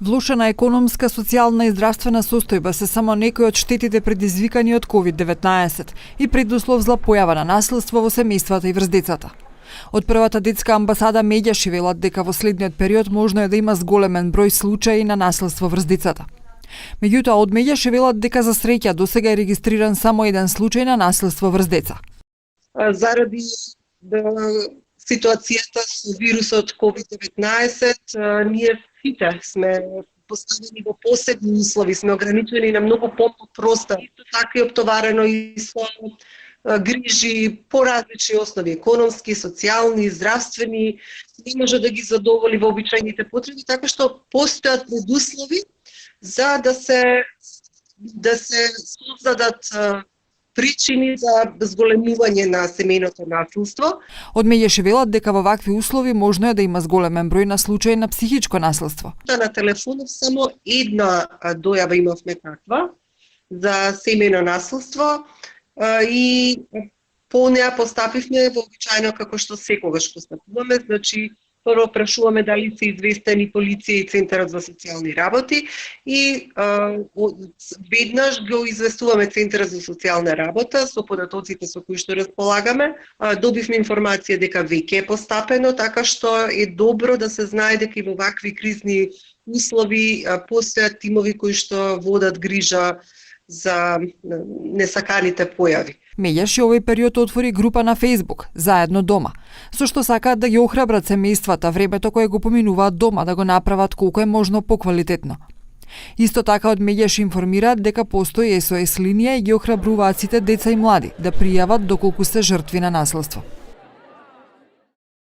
Влошена економска, социјална и здравствена состојба се само некои од штетите предизвикани од COVID-19 и предуслов за појава на наследство во семејствата и врз децата. Од првата детска амбасада Медјаши велат дека во следниот период можно е да има зголемен број случаи на наследство врз децата. Меѓутоа, од Медјаши велат дека за среќа досега е регистриран само еден случај на наследство врз деца. Заради ситуацијата со вирусот COVID-19, ние сите сме поставени во посебни услови, сме ограничени на многу помал простор. Исто така и оптоварено и со грижи по различни основи, економски, социјални, здравствени, не може да ги задоволи вообичаените потреби, така што постојат предуслови за да се создадат причини за зголемување на семејното наследство. Од Медјаши велат дека во вакви услови можно е да има зголемен број на случаи на психичко наследство. На телефонов само една дојава имавме таква за семејно наследство и по неа постапивме вообичаено како што секогаш постапуваме, значи прво прашуваме дали се известени полиција и Центарот за социјални работи и веднаш го известуваме Центарот за социјална работа со податоците со кои што располагаме. Добивме информација дека веќе е постапено, така што е добро да се знае дека и во вакви кризни услови постојат тимови кои што водат грижа за несаканите појави. Медјаши овој период отвори група на Facebook Заедно дома, со што сакаат да ги охрабрат семејствата времето кое го поминуваат дома да го направат колку е можно поквалитетно. Исто така од Медјаши информираат дека постои SOS линија и ги охрабруваат сите деца и млади да пријават доколку се жртви на наследство.